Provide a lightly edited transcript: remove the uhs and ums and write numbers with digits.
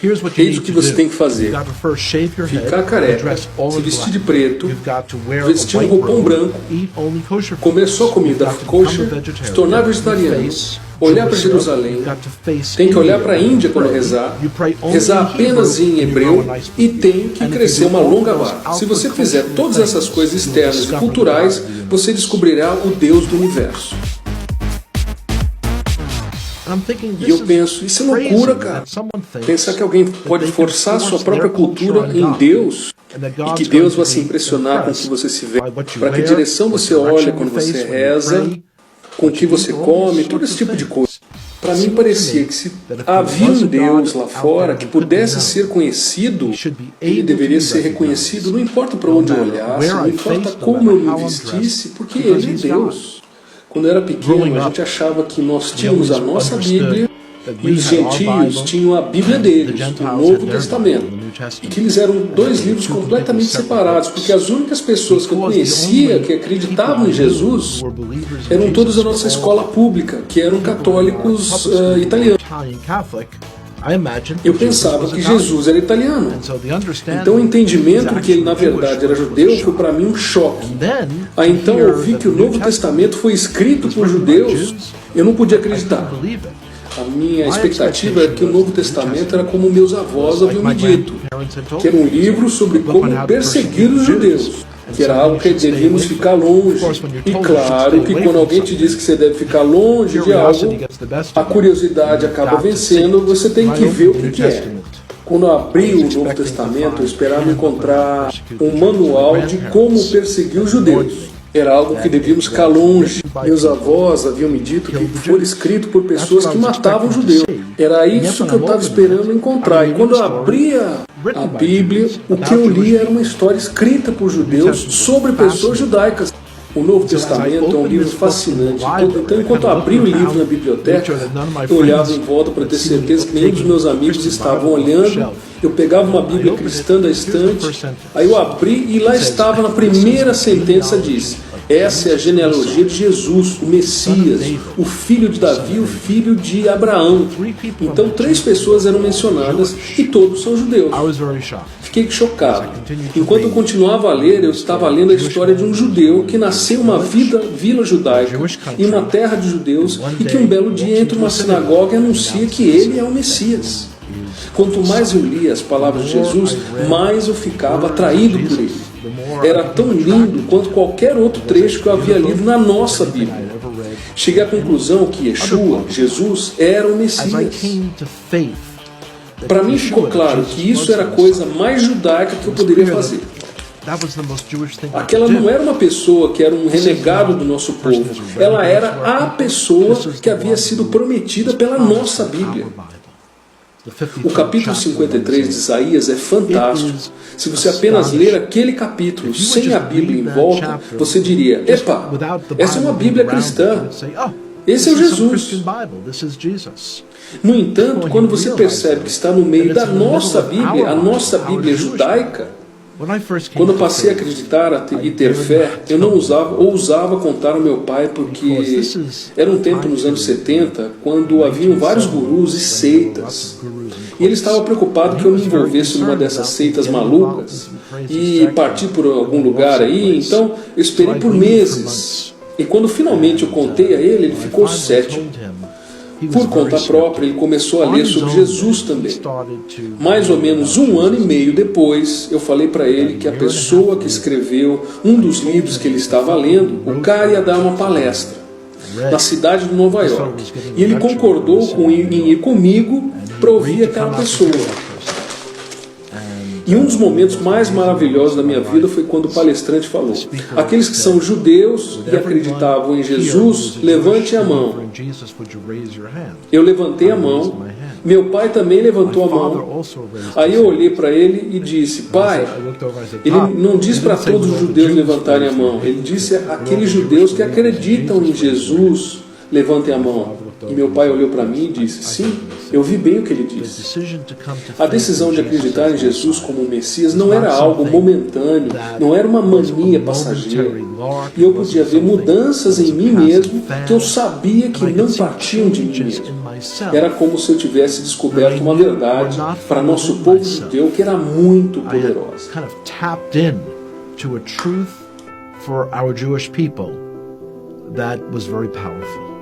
Eis o que você tem que fazer: ficar careca, se vestir de preto, vestir um roupão branco, comer só comida kosher, se tornar vegetariano, olhar para Jerusalém, tem que olhar para a Índia quando rezar, rezar apenas em hebreu e tem que crescer uma longa barba. Se você fizer todas essas coisas externas e culturais, você descobrirá o Deus do universo. E eu penso, isso é loucura, cara. Pensar que alguém pode forçar sua própria cultura em Deus e que Deus vai se impressionar com o que você se vê, para que direção você olha quando você reza, com o que você come, todo esse tipo de coisa. Para mim parecia que se havia um Deus lá fora que pudesse ser conhecido, ele deveria ser reconhecido, não importa para onde eu olhasse, não importa como eu me vestisse, porque ele é Deus. Quando eu era pequeno, a gente achava que nós tínhamos a nossa Bíblia e os gentios tinham a Bíblia deles, o Novo Testamento. E que eles eram dois livros completamente separados, porque as únicas pessoas que eu conhecia que acreditavam em Jesus eram todos da nossa escola pública, que eram católicos italianos. Eu pensava que Jesus era italiano. Então o entendimento de que ele na verdade era judeu foi para mim um choque. Aí então eu vi que o Novo Testamento foi escrito por judeus, eu não podia acreditar. A minha expectativa era que o Novo Testamento era como meus avós haviam me dito, que era um livro sobre como perseguir os judeus, que era algo que devíamos ficar longe. E claro que quando alguém te diz que você deve ficar longe de algo, a curiosidade acaba vencendo, você tem que ver o que é. Quando eu abri o Novo Testamento, eu esperava encontrar um manual de como perseguir os judeus. Era algo que devíamos ficar longe. Meus avós haviam me dito que foi escrito por pessoas que matavam judeus. Era isso que eu estava esperando encontrar. E quando eu abria a Bíblia, o que eu li era uma história escrita por judeus sobre pessoas judaicas. O Novo Testamento é um livro fascinante. Então, enquanto eu abri o livro na biblioteca, eu olhava em volta para ter certeza que nenhum dos meus amigos estavam olhando. Eu pegava uma Bíblia cristã da estante, aí eu abri e lá estava na primeira sentença, diz: essa é a genealogia de Jesus, o Messias, o filho de Davi, o filho de Abraão. Então 3 pessoas eram mencionadas e todos são judeus. Fiquei chocado. Enquanto eu continuava a ler, eu estava lendo a história de um judeu que nasceu em uma vila judaica, em uma terra de judeus, e que um belo dia entra numa sinagoga e anuncia que ele é o Messias. Quanto mais eu lia as palavras de Jesus, mais eu ficava atraído por ele. Era tão lindo quanto qualquer outro trecho que eu havia lido na nossa Bíblia. Cheguei à conclusão que Yeshua, Jesus, era o Messias. Para mim ficou claro que isso era a coisa mais judaica que eu poderia fazer. Aquela não era uma pessoa que era um renegado do nosso povo. Ela era a pessoa que havia sido prometida pela nossa Bíblia. O capítulo 53 de Isaías é fantástico. Se você apenas ler aquele capítulo sem a Bíblia em volta, você diria: epa, essa é uma Bíblia cristã. Esse é o Jesus. No entanto, quando você percebe que está no meio da nossa Bíblia, a nossa Bíblia judaica, quando eu passei a acreditar e ter fé, eu não ousava contar ao meu pai, porque era um tempo nos anos 70, quando haviam vários gurus e seitas. E ele estava preocupado que eu me envolvesse numa dessas seitas malucas e partir por algum lugar aí. Então eu esperei por meses. E quando finalmente eu contei a ele, ele ficou cético. Por conta própria, ele começou a ler sobre Jesus também. Mais ou menos 1 ano e meio depois, eu falei para ele que a pessoa que escreveu um dos livros que ele estava lendo, o cara ia dar uma palestra na cidade de Nova York. E ele concordou em ir comigo para ouvir aquela pessoa. E um dos momentos mais maravilhosos da minha vida foi quando o palestrante falou: aqueles que são judeus e acreditavam em Jesus, levante a mão. Eu levantei a mão, meu pai também levantou a mão. Aí eu olhei para ele e disse: pai, ele não diz para todos os judeus levantarem a mão, ele disse aqueles judeus que acreditam em Jesus, levantem a mão. E meu pai olhou para mim e disse: sim, eu vi bem o que ele disse. A decisão de acreditar em Jesus como Messias não era algo momentâneo, não era uma mania passageira. E eu podia ver mudanças em mim mesmo que eu sabia que não partiam de mim mesmo. Era como se eu tivesse descoberto uma verdade para nosso povo judeu que era muito poderosa. Kind of tapped in to a truth for our Jewish people that was very powerful.